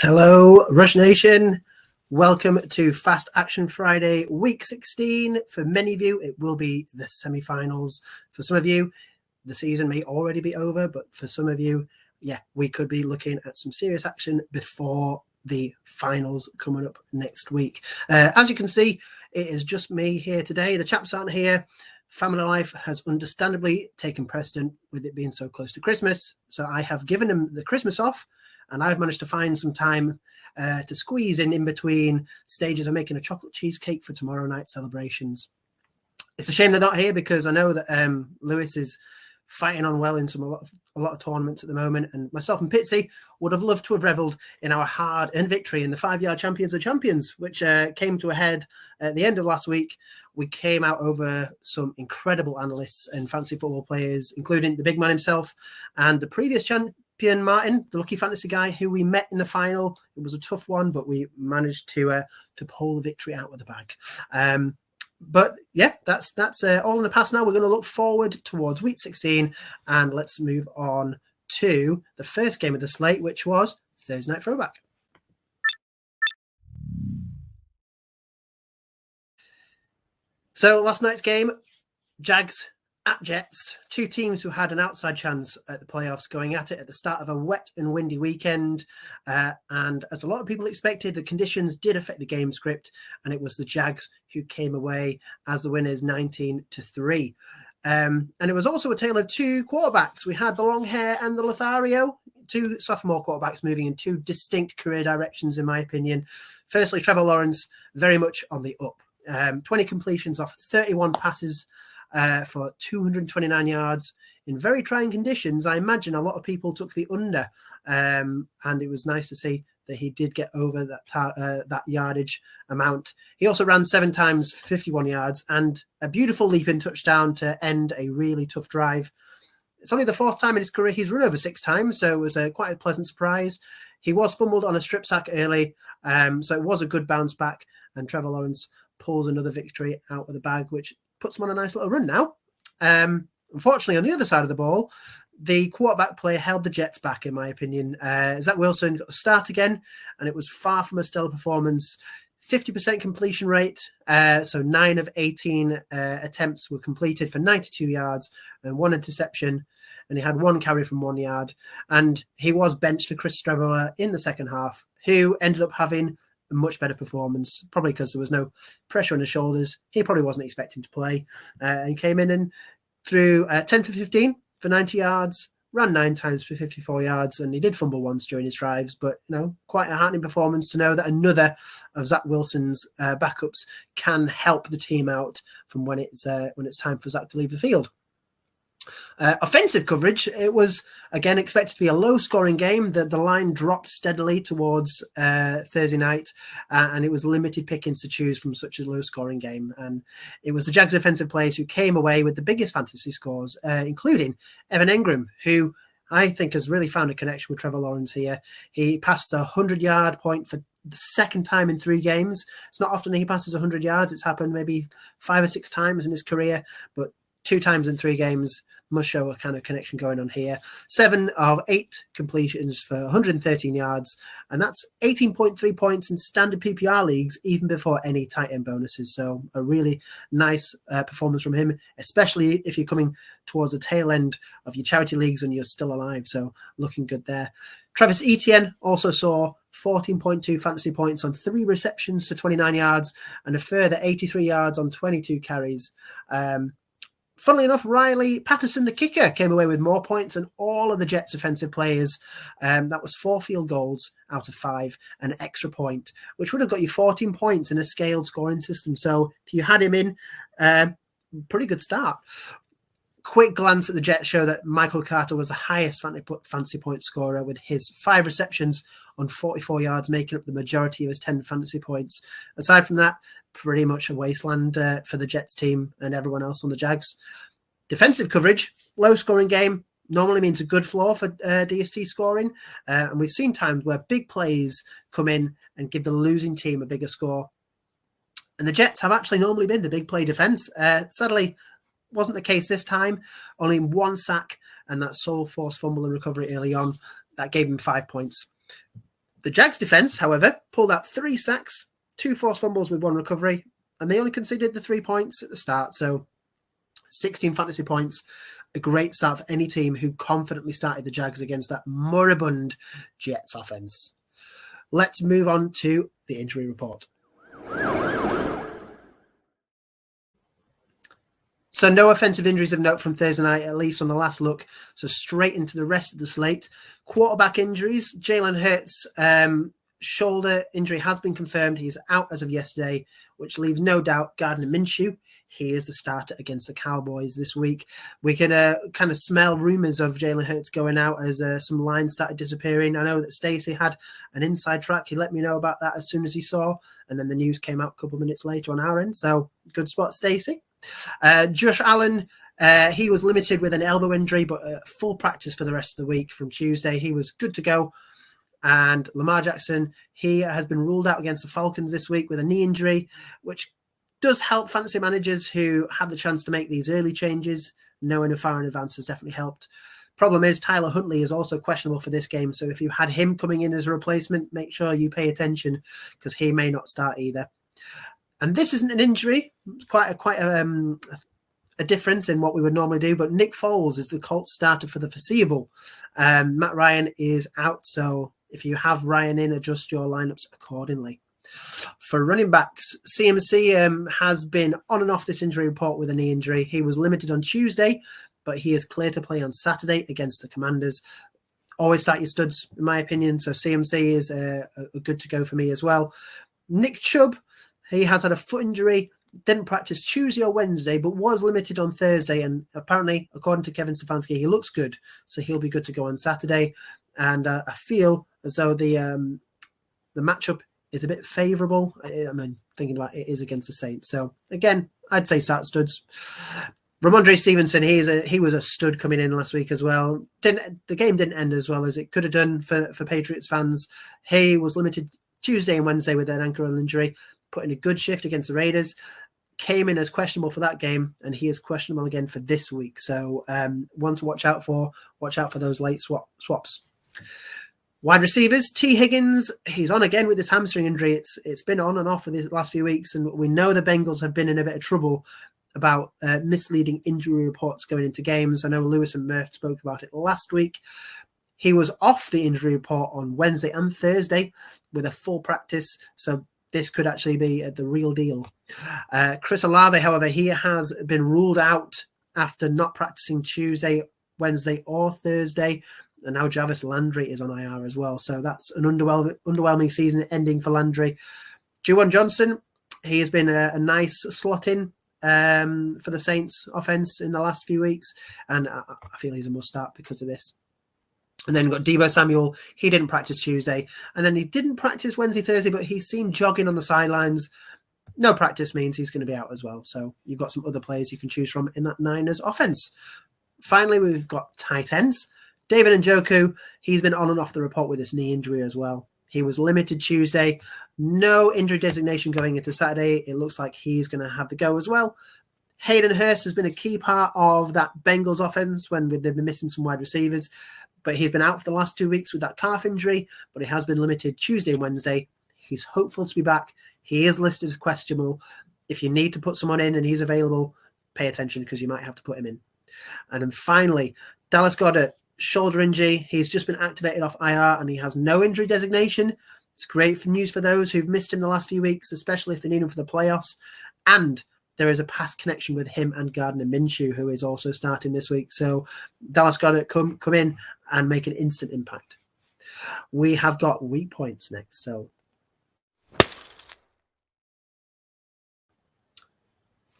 Hello, Rush Nation. Welcome to Fast Action Friday, week 16. For many of you, it will be the semi-finals. For some of you, the season may already be over, but for some of you, we could be looking at some serious action before the finals coming up next week. As you can see, it is just me here today. The chaps aren't here. Family life has understandably taken precedent with it being so close to Christmas. So I have given them the Christmas off, and I've managed to find some time to squeeze in between stages of making a chocolate cheesecake for tomorrow night celebrations. It's a shame they're not here because I know that Lewis is fighting on well in a lot of tournaments at the moment, and myself and Pitsy would have loved to have revelled in our hard-earned victory in the 5-yard Champions of Champions, which came to a head at the end of last week. We came out over some incredible analysts and fantasy football players, including the big man himself and the previous champion, Martin, the lucky fantasy guy who we met in the final. It was a tough one, but we managed to pull the victory out of the bag. But yeah, that's all in the past now. We're going to look forward towards week 16, and let's move on to the first game of the slate, which was Thursday Night Throwback. So last night's game, Jags at Jets, two teams who had an outside chance at the playoffs going at it at the start of a wet and windy weekend. And as a lot of people expected, the conditions did affect the game script, and it was the Jags who came away as the winners 19-3. And it was also a tale of two quarterbacks. We had the long hair and the Lothario, two sophomore quarterbacks moving in two distinct career directions, in my opinion. Firstly, Trevor Lawrence, very much on the up. 20 completions off 31 passes for 229 yards in very trying conditions. I imagine a lot of people took the under, and it was nice to see that he did get over that yardage amount. He also ran 7 times, 51 yards, and a beautiful leap-in touchdown to end a really tough drive. It's only the 4th time in his career he's run over 6 times, so it was quite a pleasant surprise. He was fumbled on a strip sack early, so it was a good bounce back, and Trevor Lawrence pulls another victory out of the bag, which puts him on a nice little run now. Unfortunately, on the other side of the ball, the quarterback play held the Jets back, in my opinion. Zach Wilson got a start again, and it was far from a stellar performance. 50% completion rate, so 9 of 18 attempts were completed for 92 yards and 1 interception, and he had 1 carry from 1 yard. And he was benched for Chris Streveler in the second half, who ended up having a much better performance, probably because there was no pressure on his shoulders. He probably wasn't expecting to play, and came in and threw 10 for 15 for 90 yards, ran 9 times for 54 yards, and he did fumble once during his drives, but quite a heartening performance to know that another of Zach Wilson's backups can help the team out from when it's time for Zach to leave the field. Offensive coverage, it was again expected to be a low-scoring game. The line dropped steadily towards Thursday night, and it was limited pickings to choose from such a low-scoring game. And it was the Jags offensive players who came away with the biggest fantasy scores, including Evan Engram, who I think has really found a connection with Trevor Lawrence here. He passed a 100-yard point for the second time in 3 games. It's not often he passes 100 yards. It's happened maybe 5 or 6 times in his career, but 2 times in 3 games must show a kind of connection going on here. 7 of 8 completions for 113 yards, and that's 18.3 points in standard PPR leagues, even before any tight end bonuses. So a really nice performance from him, especially if you're coming towards the tail end of your charity leagues and you're still alive. So looking good there. Travis Etienne also saw 14.2 fantasy points on 3 receptions for 29 yards and a further 83 yards on 22 carries. Funnily enough, Riley Patterson, the kicker, came away with more points than all of the Jets' offensive players. That was 4 field goals out of 5, an extra point, which would have got you 14 points in a scaled scoring system. So if you had him in, pretty good start. Quick glance at the Jets show that Michael Carter was the highest fantasy point scorer with his 5 receptions on 44 yards, making up the majority of his 10 fantasy points. Aside from that, pretty much a wasteland for the Jets team and everyone else on the Jags. Defensive coverage, low scoring game, normally means a good floor for DST scoring. And we've seen times where big plays come in and give the losing team a bigger score. And the Jets have actually normally been the big play defense. Sadly, wasn't the case this time. Only 1 sack and that sole force fumble and recovery early on that gave him 5 points. The Jags defense, however, pulled out 3 sacks, 2 forced fumbles with 1 recovery, and they only conceded the 3 points at the start. So 16 fantasy points, a great start for any team who confidently started the Jags against that moribund Jets offense. Let's move on to the injury report. So no offensive injuries of note from Thursday night, at least on the last look. So straight into the rest of the slate. Quarterback injuries. Jalen Hurts' shoulder injury has been confirmed. He's out as of yesterday, which leaves no doubt Gardner Minshew. He is the starter against the Cowboys this week. We can kind of smell rumors of Jalen Hurts going out as some lines started disappearing. I know that Stacey had an inside track. He let me know about that as soon as he saw. And then the news came out a couple of minutes later on our end. So good spot, Stacey. Josh Allen, he was limited with an elbow injury, but full practice for the rest of the week from Tuesday. He was good to go. And Lamar Jackson, he has been ruled out against the Falcons this week with a knee injury, which does help fantasy managers who have the chance to make these early changes. Knowing far in advance has definitely helped. Problem is, Tyler Huntley is also questionable for this game. So if you had him coming in as a replacement, make sure you pay attention because he may not start either. And this isn't an injury. It's quite a difference in what we would normally do. But Nick Foles is the Colts starter for the foreseeable. Matt Ryan is out. So if you have Ryan in, adjust your lineups accordingly. For running backs, CMC has been on and off this injury report with a knee injury. He was limited on Tuesday, but he is clear to play on Saturday against the Commanders. Always start your studs, in my opinion. So CMC is a good to go for me as well. Nick Chubb, he has had a foot injury, didn't practice Tuesday or Wednesday, but was limited on Thursday. And apparently, according to Kevin Stefanski, he looks good. So he'll be good to go on Saturday. And I feel as though the matchup is a bit favourable. I mean, thinking about it is against the Saints. So again, I'd say start studs. Ramondre Stevenson, he was a stud coming in last week as well. The game didn't end as well as it could have done for Patriots fans. He was limited Tuesday and Wednesday with an ankle injury, put in a good shift against the Raiders, came in as questionable for that game, and he is questionable again for this week. So one to watch out for those late swaps. Wide receivers, T. Higgins, he's on again with this hamstring injury. It's been on and off for the last few weeks, and we know the Bengals have been in a bit of trouble about misleading injury reports going into games. I know Lewis and Murph spoke about it last week. He was off the injury report on Wednesday and Thursday with a full practice, so this could actually be the real deal. Chris Olave, however, he has been ruled out after not practicing Tuesday, Wednesday, or Thursday. And now Jarvis Landry is on IR as well. So that's an underwhelming season ending for Landry. Juwan Johnson, he has been a nice slot in for the Saints offense in the last few weeks. And I feel he's a must start because of this. And then we've got Deebo Samuel. He didn't practice Tuesday. And then he didn't practice Wednesday, Thursday, but he's seen jogging on the sidelines. No practice means he's going to be out as well. So you've got some other players you can choose from in that Niners offense. Finally, we've got tight ends. David Njoku, he's been on and off the report with his knee injury as well. He was limited Tuesday. No injury designation going into Saturday. It looks like he's going to have the go as well. Hayden Hurst has been a key part of that Bengals offense when they've been missing some wide receivers. But he's been out for the last 2 weeks with that calf injury, but he has been limited Tuesday and Wednesday. He's hopeful to be back. He is listed as questionable. If you need to put someone in and he's available, pay attention because you might have to put him in. And then finally, Dallas Goedert, shoulder injury. He's just been activated off IR and he has no injury designation. It's great news for those who've missed him the last few weeks, especially if they need him for the playoffs. And there is a pass connection with him and Gardner Minshew, who is also starting this week. So Dallas Goedert come in and make an instant impact. We have got weak points next. So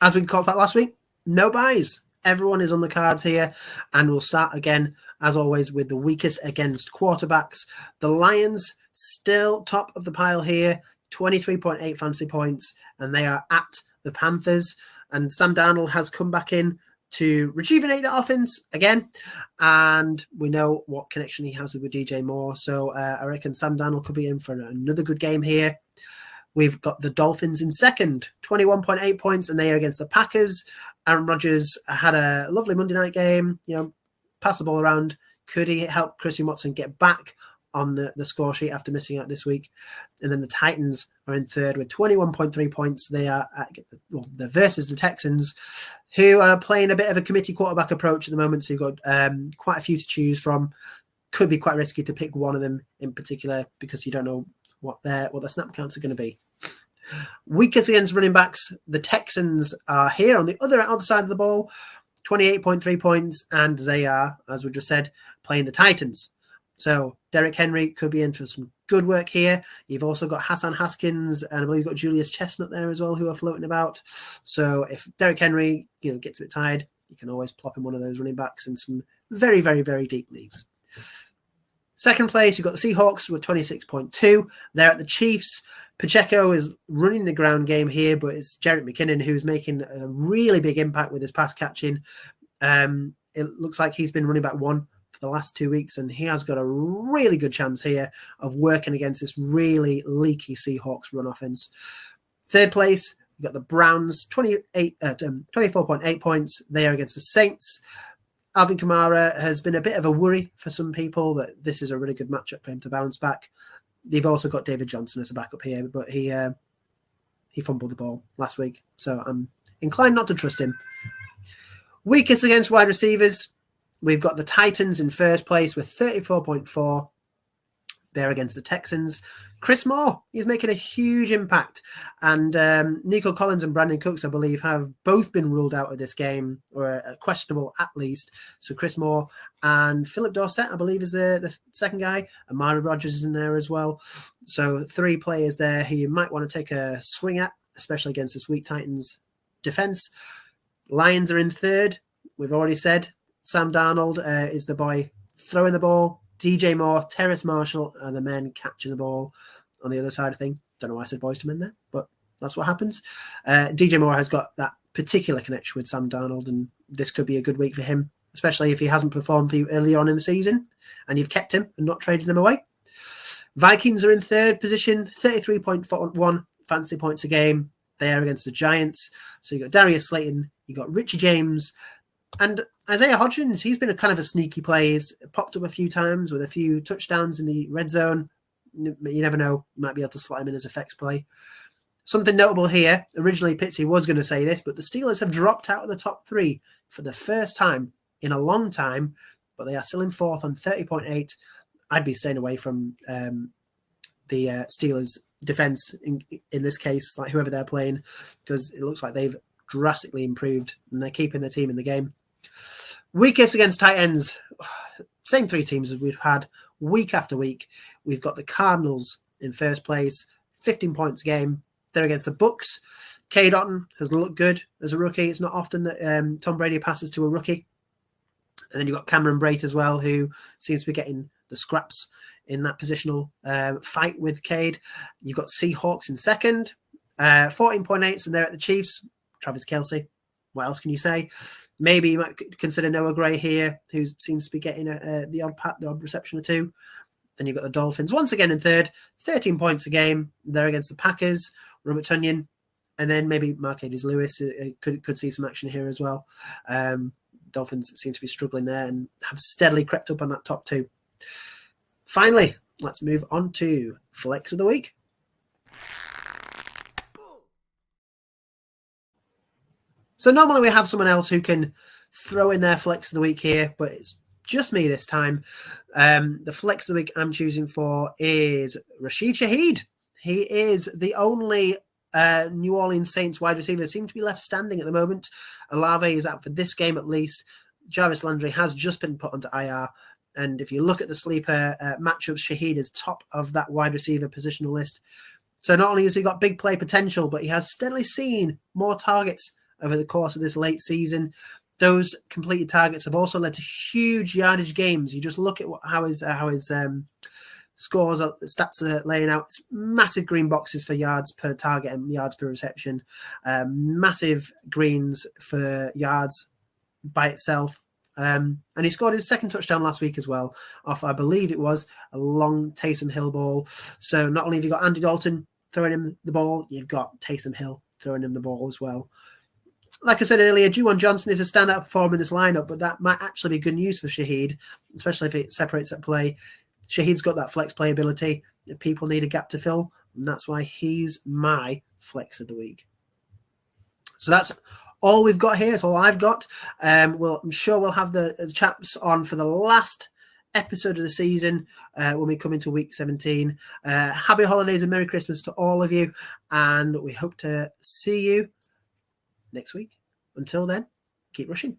as we talked about last week, no buys. Everyone is on the cards here, and we'll start again, as always, with the weakest against quarterbacks. The Lions still top of the pile here, 23.8 fantasy points, and they are at the Panthers. And Sam Darnold has come back in to rejuvenate the offense again, and we know what connection he has with DJ Moore. So I reckon Sam Darnold could be in for another good game here. We've got the Dolphins in second, 21.8 points, and they are against the Packers. Aaron Rodgers had a lovely Monday night game, pass the ball around. Could he help Christian Watson get back? on the score sheet after missing out this week. And then the Titans are in third with 21.3 points. They are they're versus the Texans, who are playing a bit of a committee quarterback approach at the moment. So you've got quite a few to choose from. Could be quite risky to pick one of them in particular because you don't know what their snap counts are going to be. Weakest against running backs, the Texans are here on the other side of the ball, 28.3 points, and they are, as we just said, playing the Titans. So Derrick Henry could be in for some good work here. You've also got Hassan Haskins, and I believe you've got Julius Chestnut there as well, who are floating about. So if Derrick Henry, gets a bit tired, you can always plop in one of those running backs in some very, very, very deep leagues. Second place, you've got the Seahawks with 26.2. They're at the Chiefs. Pacheco is running the ground game here, but it's Jerick McKinnon who's making a really big impact with his pass catching. It looks like he's been running back one for the last 2 weeks, and he has got a really good chance here of working against this really leaky Seahawks run offense. Third place, you've got the Browns, 24.8 points. They are against the Saints. Alvin Kamara has been a bit of a worry for some people, but this is a really good matchup for him to bounce back. They've also got David Johnson as a backup here, but he fumbled the ball last week, so I'm inclined not to trust him. Weakest against wide receivers, we've got the Titans in first place with 34.4. They're against the Texans. Chris Moore, he's making a huge impact. And Nico Collins and Brandon Cooks, I believe, have both been ruled out of this game, or questionable at least. So Chris Moore and Philip Dorsett, I believe, is the second guy. Amari Rodgers is in there as well. So 3 players there who you might want to take a swing at, especially against this weak Titans defense. Lions are in third. We've already said Sam Darnold is the boy throwing the ball. DJ Moore, Terrace Marshall are the men catching the ball on the other side of thing. Don't know why I said boys to men there, but that's what happens. DJ Moore has got that particular connection with Sam Darnold, and this could be a good week for him, especially if he hasn't performed for you earlier on in the season and you've kept him and not traded him away. Vikings are in third position, 33.1 fantasy points a game. They are against the Giants. So you've got Darius Slayton, you've got Richie James, and Isaiah Hodgins. He's been a kind of a sneaky play. He's popped up a few times with a few touchdowns in the red zone. You never know. You might be able to slot him in as a flex play. Something notable here. Originally, Pitsy was going to say this, but the Steelers have dropped out of the top 3 for the first time in a long time, but they are still in fourth on 30.8. I'd be staying away from the Steelers defense in this case, like whoever they're playing, because it looks like they've drastically improved and they're keeping their team in the game. Weakest against tight ends, same 3 teams as we've had week after week. We've got the Cardinals in first place, 15 points a game. They're against the Bucks. Cade Otton has looked good as a rookie. It's not often that Tom Brady passes to a rookie. And then you've got Cameron Brate as well, who seems to be getting the scraps in that positional fight with Cade. You've got Seahawks in second, 14.8, and they're at the Chiefs. Travis Kelce. What else can you say? Maybe you might consider Noah Gray here, who seems to be getting the odd reception or 2. Then you've got the Dolphins once again in third, 13 points a game. They're against the Packers, Robert Tonyan, and then maybe Marquez Lewis could see some action here as well. Dolphins seem to be struggling there and have steadily crept up on that top 2. Finally, let's move on to Flex of the Week. So normally we have someone else who can throw in their Flex of the Week here, but it's just me this time. The Flex of the Week I'm choosing for is Rashid Shaheed. He is the only New Orleans Saints wide receiver seem to be left standing at the moment. Olave is out for this game at least. Jarvis Landry has just been put onto IR. And if you look at the sleeper matchups, Shaheed is top of that wide receiver positional list. So not only has he got big play potential, but he has steadily seen more targets over the course of this late season. Those completed targets have also led to huge yardage games. You just look at how his scores, stats are laying out. It's massive green boxes for yards per target and yards per reception. Massive greens for yards by itself. And he scored his second touchdown last week as well, off, I believe it was, a long Taysom Hill ball. So not only have you got Andy Dalton throwing him the ball, you've got Taysom Hill throwing him the ball as well. Like I said earlier, Juwan Johnson is a standout performer in this lineup, but that might actually be good news for Shaheed, especially if it separates that play. Shahid's got that flex playability if people need a gap to fill, and that's why he's my flex of the week. So that's all we've got here. It's all I've got. I'm sure we'll have the chaps on for the last episode of the season when we come into week 17. Happy holidays and Merry Christmas to all of you, and we hope to see you next week. Until then, keep rushing.